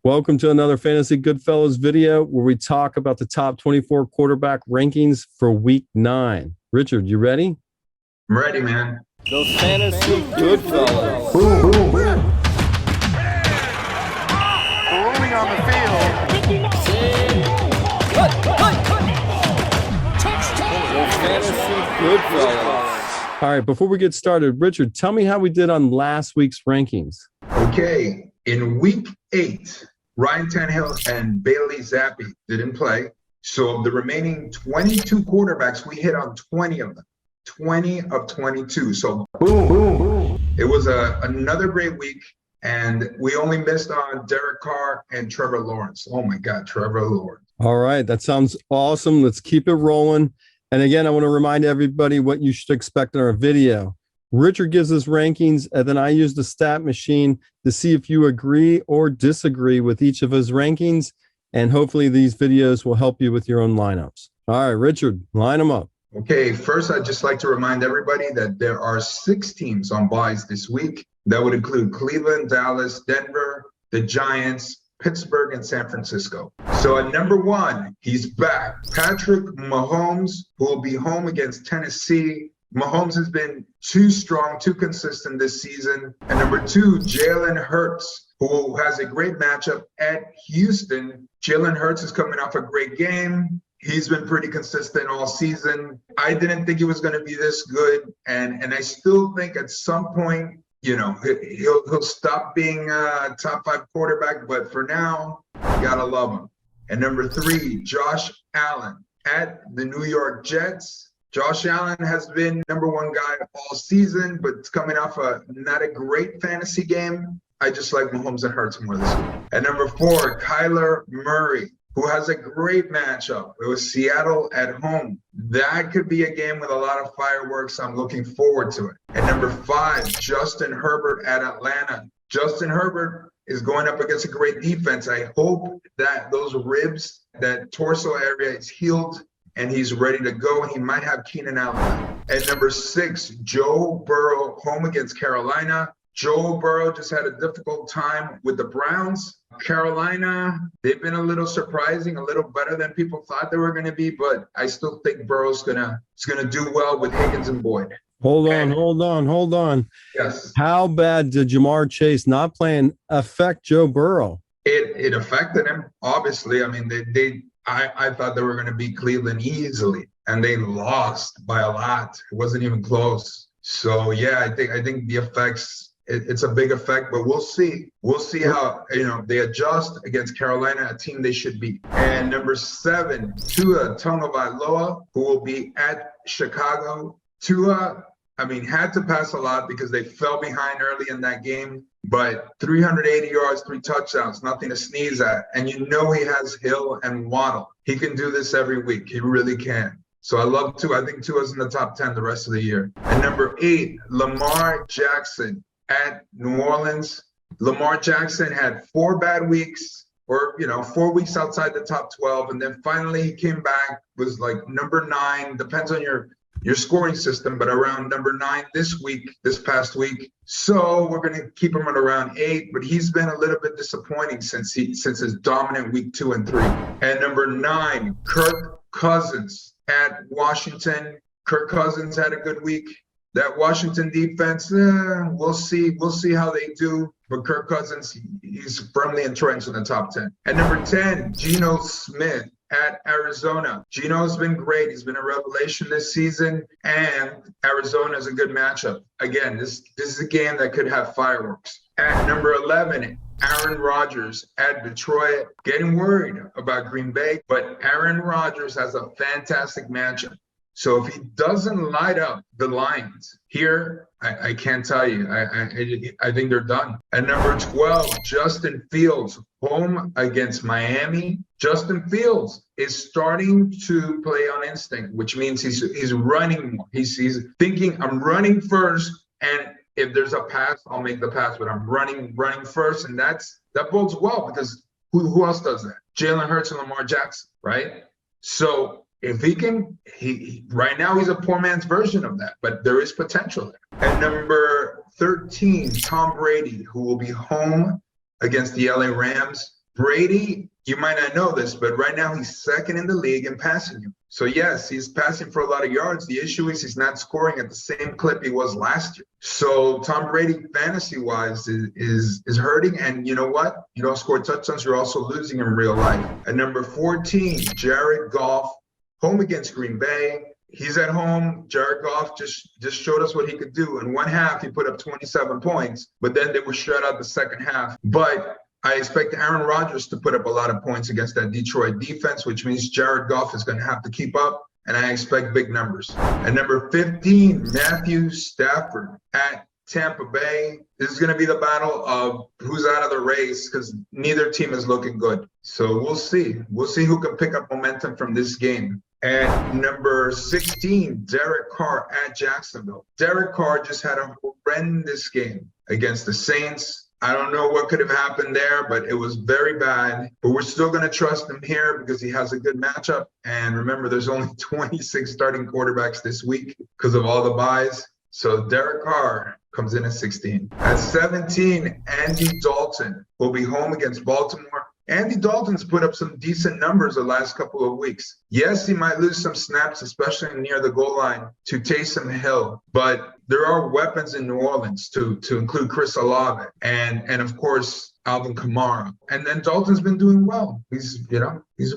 Welcome to another Fantasy Goodfellas video where we talk about the top 24 quarterback rankings for week 9. Richard, you ready? I'm ready, man. The Fantasy Goodfellas. Boom, boom, boom. Rolling on the field. The Fantasy Goodfellas. All right, before we get started, Richard, tell me how we did on last week's rankings. Okay, in week 8, Ryan Tannehill and Bailey Zappi didn't play. So of the remaining 22 quarterbacks, we hit on 20 of them. 20 of 22. So boom, boom, boom. It was another great week, and we only missed on Derek Carr and Trevor Lawrence. Oh my God, Trevor Lawrence. All right, that sounds awesome. Let's keep it rolling. And again, I want to remind everybody what you should expect in our video. Richard gives us rankings, and then I use the stat machine to see if you agree or disagree with each of his rankings. And hopefully these videos will help you with your own lineups. All right, Richard, line them up. Okay, first I'd just like to remind everybody that there are 6 teams on buys this week. That would include Cleveland, Dallas, Denver, the Giants, Pittsburgh, and San Francisco. So at number 1, he's back. Patrick Mahomes, who will be home against Tennessee. Mahomes has been too strong, too consistent this season. And number 2, Jalen Hurts, who has a great matchup at Houston. Jalen Hurts is coming off a great game. He's been pretty consistent all season. I didn't think he was going to be this good. And I still think at some point, you know, he'll stop being a top 5 quarterback. But for now, you got to love him. And number 3, Josh Allen at the New York Jets. Josh Allen has been number 1 guy all season, but it's coming off not a great fantasy game. I just like Mahomes and Hurts more this week. At number 4, Kyler Murray, who has a great matchup. It was Seattle at home. That could be a game with a lot of fireworks. I'm looking forward to it. At number 5, Justin Herbert at Atlanta. Justin Herbert is going up against a great defense. I hope that those ribs, that torso area is healed and he's ready to go, and he might have Keenan Allen. At number 6, Joe Burrow home against Carolina. Joe Burrow just had a difficult time with the Browns. Carolina, they've been a little surprising, a little better than people thought they were going to be, but I still think Burrow's gonna do well with Higgins and Boyd. Hold on. Yes. How bad did Jamar Chase not playing affect Joe Burrow? It affected him, obviously. I mean, I thought they were going to beat Cleveland easily, and they lost by a lot. It wasn't even close. So yeah, I think the effects. It's a big effect, but we'll see. We'll see how, they adjust against Carolina, a team they should beat. And number 7, Tua Tagovailoa, who will be at Chicago. Tua, had to pass a lot because they fell behind early in that game, but 380 yards, 3 touchdowns, nothing to sneeze at. And you know he has Hill and Waddle. He can do this every week. He really can. So I love Tua. I think Tua's in the top 10 the rest of the year. And number 8, Lamar Jackson at New Orleans. Lamar Jackson had 4 bad weeks, or 4 weeks outside the top 12, and then finally he came back, was like number 9, depends on your scoring system, but around number 9 this past week. So we're going to keep him at around 8, but he's been a little bit disappointing since his dominant week 2 and 3. And number 9, Kirk Cousins at Washington. Kirk Cousins had a good week. That Washington defense, we'll see how they do. But Kirk Cousins, he's firmly entrenched in the top 10. At number 10, Geno Smith at Arizona. Geno's been great. He's been a revelation this season, and Arizona is a good matchup. Again, this is a game that could have fireworks. At number 11, Aaron Rodgers at Detroit. Getting worried about Green Bay, but Aaron Rodgers has a fantastic matchup. So if he doesn't light up the Lions here, I can't tell you. I think they're done. At number 12, Justin Fields, home against Miami. Justin Fields is starting to play on instinct, which means he's running more. He's thinking, I'm running first, and if there's a pass, I'll make the pass, but I'm running first, and that bodes well because who else does that? Jalen Hurts and Lamar Jackson, right? So if he right now he's a poor man's version of that, but there is potential there. At number 13, Tom Brady, who will be home against the LA Rams. Brady, you might not know this, but right now he's second in the league in passing you. So yes, he's passing for a lot of yards. The issue is he's not scoring at the same clip he was last year. So Tom Brady, fantasy-wise, is hurting. And you know what? You don't score touchdowns, you're also losing in real life. At number 14, Jared Goff, home against Green Bay. He's at home. Jared Goff just showed us what he could do. In one half, he put up 27 points, but then they were shut out the second half. But I expect Aaron Rodgers to put up a lot of points against that Detroit defense, which means Jared Goff is going to have to keep up, and I expect big numbers. At number 15, Matthew Stafford at Tampa Bay. This is going to be the battle of who's out of the race because neither team is looking good. So we'll see. We'll see who can pick up momentum from this game. At number 16, Derek Carr at Jacksonville. Derek Carr just had a horrendous game against the Saints. I don't know what could have happened there, but it was very bad. But we're still going to trust him here because he has a good matchup. And remember, there's only 26 starting quarterbacks this week because of all the buys. So Derek Carr comes in at 16. At 17, Andy Dalton will be home against Baltimore. Andy Dalton's put up some decent numbers the last couple of weeks. Yes, he might lose some snaps, especially near the goal line, to Taysom Hill. But there are weapons in New Orleans to include Chris Olave and of course, Alvin Kamara. And then Dalton's been doing well. He's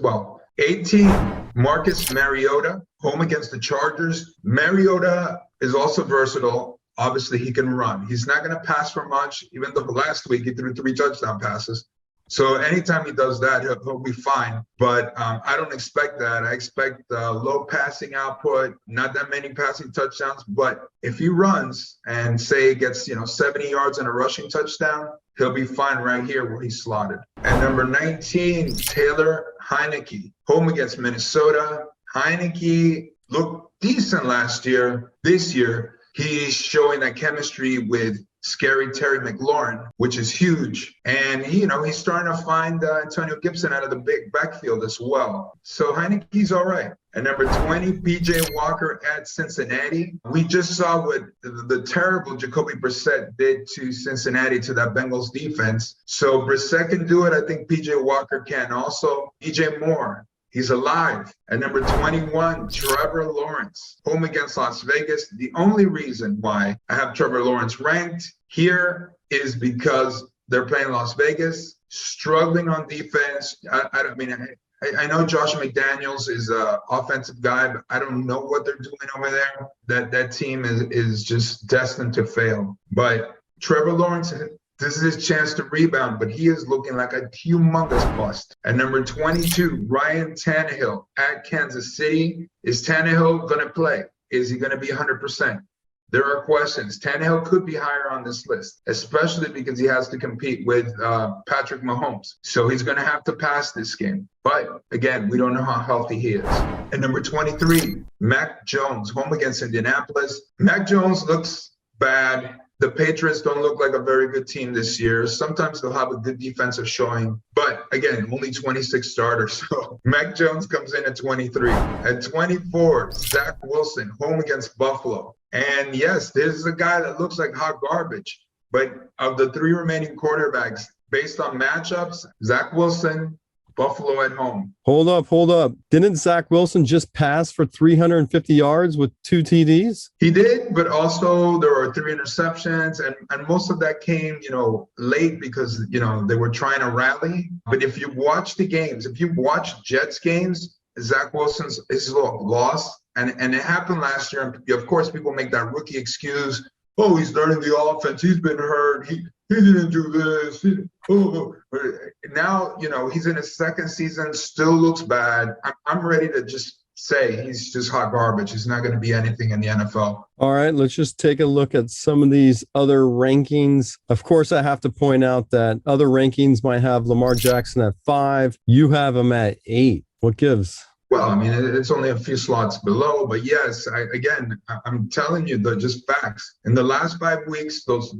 well. 18, Marcus Mariota, home against the Chargers. Mariota is also versatile. Obviously, he can run. He's not going to pass for much, even though last week he threw 3 touchdown passes. So anytime he does that, he'll be fine. But I don't expect that. I expect low passing output, not that many passing touchdowns. But if he runs and say gets 70 yards and a rushing touchdown, he'll be fine right here where he's slotted. At number 19, Taylor Heineke, home against Minnesota. Heineke looked decent last year. This year, he's showing that chemistry with scary Terry McLaurin, which is huge. And, he's starting to find Antonio Gibson out of the big backfield as well. So Heineke's all right. At number 20, P.J. Walker at Cincinnati. We just saw what the terrible Jacoby Brissett did to Cincinnati, to that Bengals defense. So Brissett can do it. I think P.J. Walker can also. DJ Moore, he's alive. At number 21, Trevor Lawrence, home against Las Vegas. The only reason why I have Trevor Lawrence ranked here is because they're playing Las Vegas, struggling on defense. I know Josh McDaniels is an offensive guy, but I don't know what they're doing over there. That team is just destined to fail. But Trevor Lawrence, this is his chance to rebound, but he is looking like a humongous bust. At number 22, Ryan Tannehill at Kansas City. Is Tannehill going to play? Is he going to be 100%? There are questions. Tannehill could be higher on this list, especially because he has to compete with Patrick Mahomes. So he's going to have to pass this game. But again, we don't know how healthy he is. At number 23, Mac Jones, home against Indianapolis. Mac Jones looks bad. The Patriots don't look like a very good team this year. Sometimes they'll have a good defensive showing. But again, only 26 starters. So Mac Jones comes in at 23. At 24, Zach Wilson, home against Buffalo. And yes, this is a guy that looks like hot garbage. But of the 3 remaining quarterbacks, based on matchups, Zach Wilson, Buffalo at home. Hold up. Didn't Zach Wilson just pass for 350 yards with 2 TDs? He did, but also there were 3 interceptions, and most of that came, late because, they were trying to rally. But if you watch the games, if you watch Jets games, Zach Wilson's is lost. And it happened last year. And of course, people make that rookie excuse. Oh, he's learning the offense. He's been hurt. He didn't do this. Now, he's in his second season, still looks bad. I'm ready to just say he's just hot garbage. He's not going to be anything in the NFL. All right, let's just take a look at some of these other rankings. Of course, I have to point out that other rankings might have Lamar Jackson at 5. You have him at 8. What gives? Well, it's only a few slots below, but yes, I'm telling you, they're just facts. In the last 5 weeks, those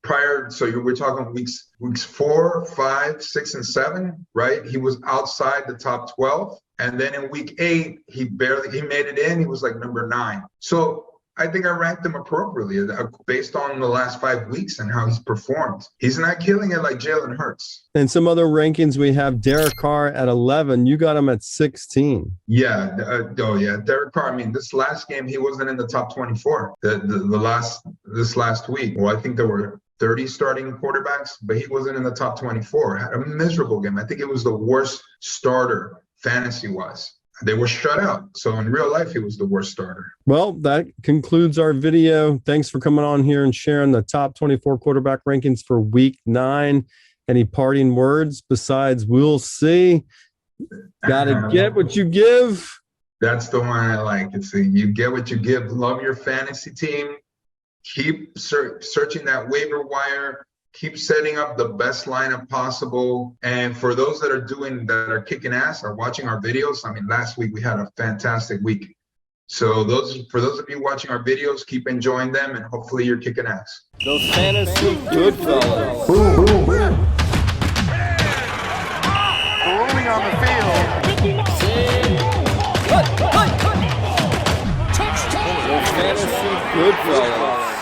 prior, so we're talking weeks 4, 5, 6, and 7, right? He was outside the top 12. And then in week 8, he made it in. He was like number 9. So I think I ranked him appropriately based on the last 5 weeks and how he's performed. He's not killing it like Jalen Hurts. And some other rankings, we have Derek Carr at 11. You got him at 16. Yeah. Derek Carr. I mean, this last game, he wasn't in the top 24. This last week. Well, I think there were 30 starting quarterbacks, but he wasn't in the top 24. Had a miserable game. I think it was the worst starter fantasy-wise. They were shut out. So in real life, he was the worst starter. Well, that concludes our video. Thanks for coming on here and sharing the top 24 quarterback rankings for week 9. Any parting words besides we'll see? Gotta get what you give. That's the one I like. It's you get what you give. Love your fantasy team. Keep searching that waiver wire. Keep setting up the best lineup possible. And for those that are kicking ass, are watching our videos. I mean, last week we had a fantastic week. So for those of you watching our videos, keep enjoying them, and hopefully you're kicking ass. Those fantasy good fellas. Rolling on the field. Those fantasy good fellas.